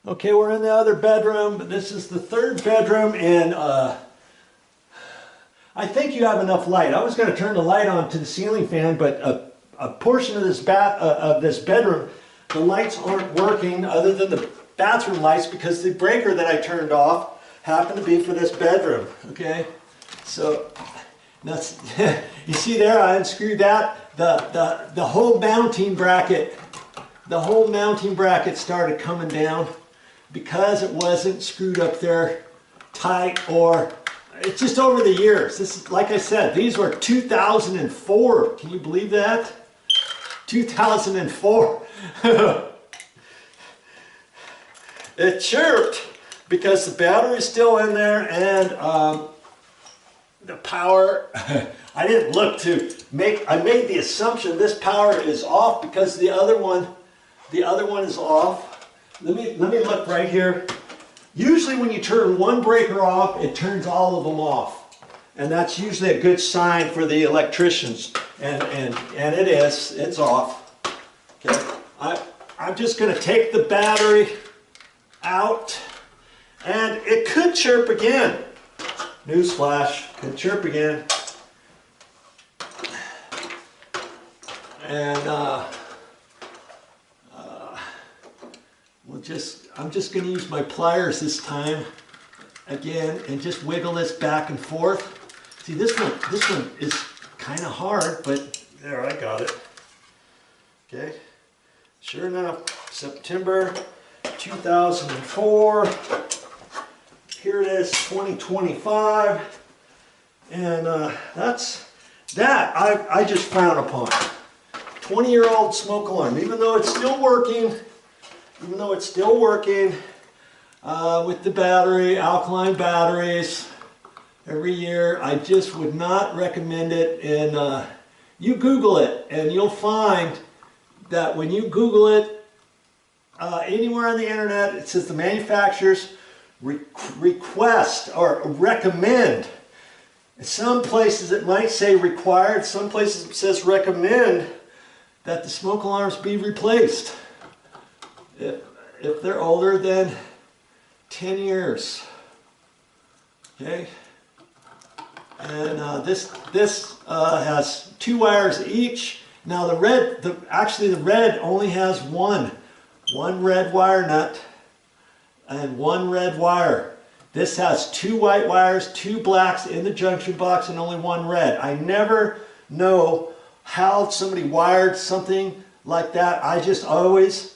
Okay, we're in the other bedroom. This is the third bedroom, and I think you have enough light. I was going to turn the light on to the ceiling fan, but a portion of this bedroom, the lights aren't working other than the bathroom lights because the breaker that I turned off happened to be for this bedroom. Okay, so that's you see there. I unscrewed that. The whole mounting bracket. The whole mounting bracket started coming down because it wasn't screwed up there tight, or it's just over the years. This is, like I said, these were 2004. Can you believe that? 2004. It chirped because the battery's still in there, and the power, I didn't look to make, I made the assumption this power is off because the other one is off. Let me look right here. Usually when you turn one breaker off, it turns all of them off. And that's usually a good sign for the electricians. And it is, it's off. Okay. I'm just going to take the battery out, and it could chirp again. Newsflash, could chirp again. And I'm just going to use my pliers this time again and just wiggle this back and forth. See, this one is kind of hard, but there, I got it. Okay, sure enough, September 2004. Here it is, 2025, and that's that. I just frown upon 20-year-old smoke alarm, even though it's still working. Even though it's still working with the battery, alkaline batteries, every year, I just would not recommend it. And you Google it, and you'll find that when you Google it, anywhere on the internet, it says the manufacturers request or recommend. In some places it might say required, some places it says recommend that the smoke alarms be replaced if they're older than 10 years. Okay, and this has 2 wires each. Now the red only has one red wire nut and 1 red wire. This has 2 white wires, 2 blacks in the junction box, and only 1 red. I never know how somebody wired something like that. I just always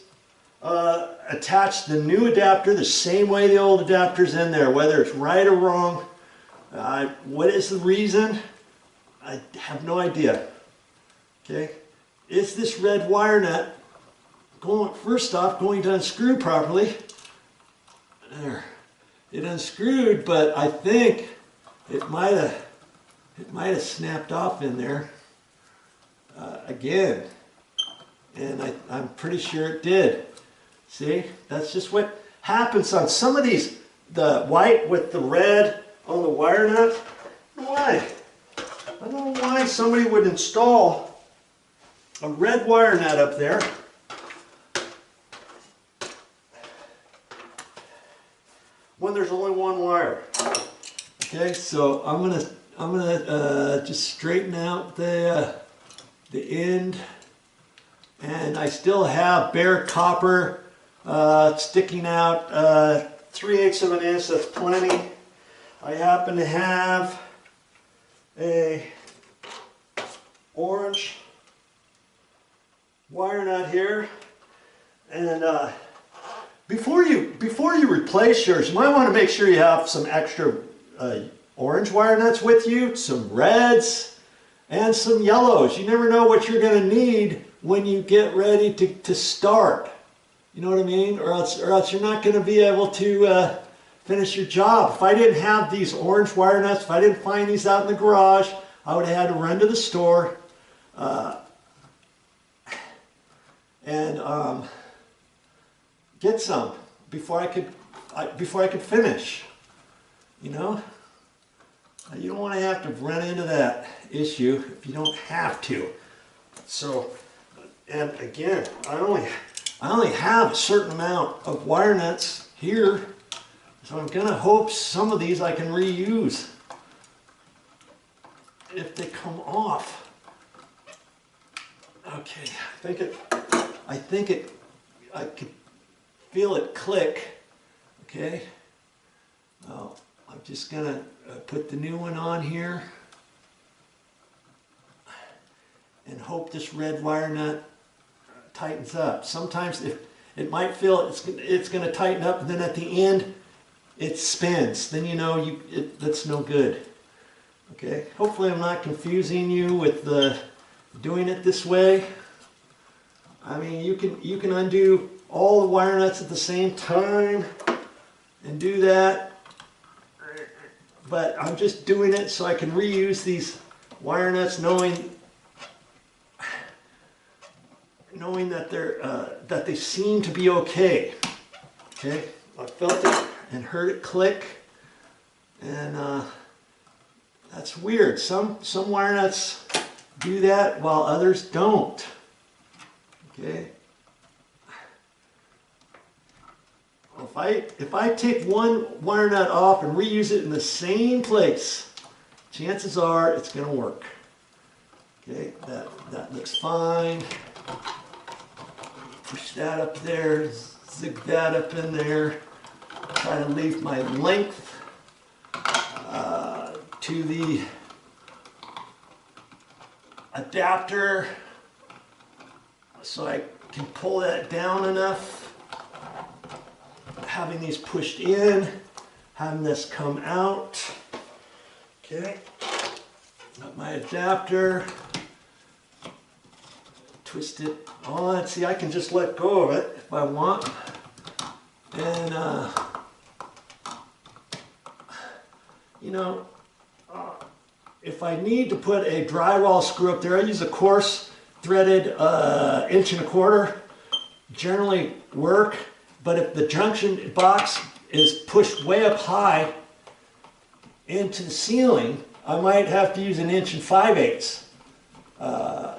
attach the new adapter the same way the old adapter's in there, whether it's right or wrong. What is the reason? I have no idea. Okay, is this red wire nut first off going to unscrew properly? There, it unscrewed, but I think it might have snapped off in there again, and I'm pretty sure it did. See, that's just what happens on some of these, the white with the red on the wire nut. Why? I don't know why somebody would install a red wire nut up there when there's only 1 wire. Okay, so I'm gonna just straighten out the end, and I still have bare copper sticking out 3/8 of an inch. That's plenty. I happen to have a orange wire nut here, and before you replace yours, you might want to make sure you have some extra orange wire nuts with you, some reds, and some yellows. You never know what you're going to need when you get ready to start. You know what I mean? Or else you're not going to be able to finish your job. If I didn't have these orange wire nuts, if I didn't find these out in the garage, I would have had to run to the store and get some before I could finish. You know, you don't want to have to run into that issue if you don't have to. So, and again, I only have a certain amount of wire nuts here, so I'm gonna hope some of these I can reuse if they come off. Okay, I could feel it click. Okay, well, I'm just gonna put the new one on here and hope this red wire nut tightens up. Sometimes it might feel it's going to tighten up, and then at the end it spins. Then you know that's no good. Okay. Hopefully I'm not confusing you with doing it this way. I mean, you can undo all the wire nuts at the same time and do that, but I'm just doing it so I can reuse these wire nuts, knowing that they seem to be okay. Okay, I felt it and heard it click, and that's weird. Some wire nuts do that while others don't. Okay. If I take one wire nut off and reuse it in the same place, chances are it's going to work. Okay, that looks fine. Push that up there, zig that up in there. Try to leave my length to the adapter so I can pull that down enough. Having these pushed in, having this come out. Okay, got my adapter. Twist it on. See, I can just let go of it if I want. And, you know, if I need to put a drywall screw up there, I use a coarse threaded 1.25 inches. Generally work, but if the junction box is pushed way up high into the ceiling, I might have to use an 1 5/8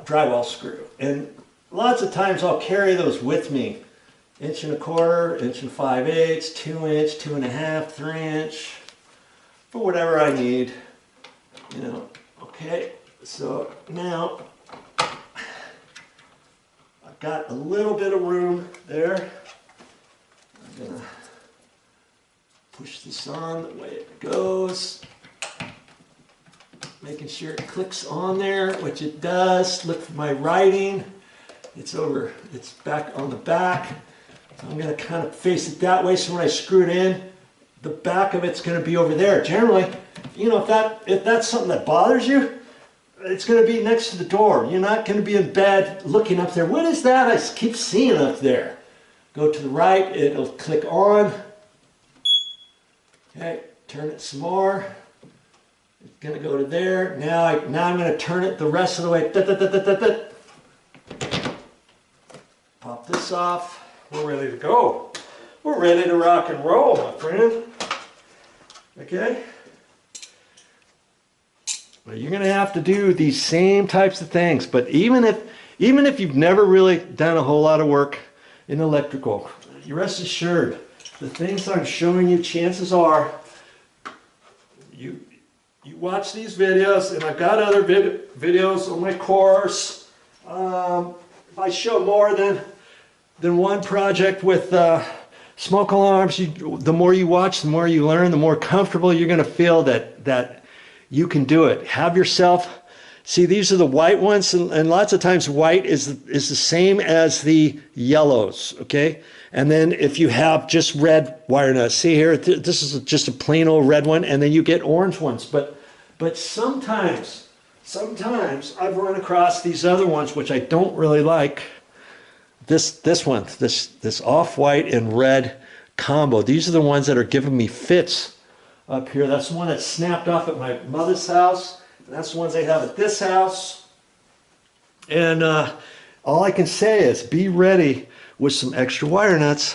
drywall screw. And lots of times I'll carry those with me. 1.25 inches, 1 5/8, 2 inch, 2.5, 3 inch, for whatever I need, you know. Okay, so now I've got a little bit of room there. I'm gonna push this on the way it goes, making sure it clicks on there, which it does. Look for my writing. It's back on the back. So I'm going to kind of face it that way, so when I screw it in, the back of it's going to be over there. Generally, you know, if that's something that bothers you, it's going to be next to the door. You're not going to be in bed looking up there. What is that I keep seeing up there? Go to the right, it'll click on. Okay, turn it some more. It's going to go to there. Now I'm going to turn it the rest of the way. Pop this off. We're ready to go. We're ready to rock and roll, my friend. Okay? Well, you're going to have to do these same types of things, but even if you've never really done a whole lot of work in electrical, you rest assured, the things I'm showing you, chances are, you watch these videos, and I've got other videos on my course. If I show more than one project with smoke alarms, the more you watch, the more you learn, the more comfortable you're going to feel that you can do it. Have yourself, see, these are the white ones, and lots of times white is the same as the yellows, okay? And then if you have just red wire nuts, see here, this is just a plain old red one, and then you get orange ones. But sometimes I've run across these other ones, which I don't really like. This one, this off-white and red combo. These are the ones that are giving me fits up here. That's the one that snapped off at my mother's house. And that's the ones they have at this house. And all I can say is be ready with some extra wire nuts.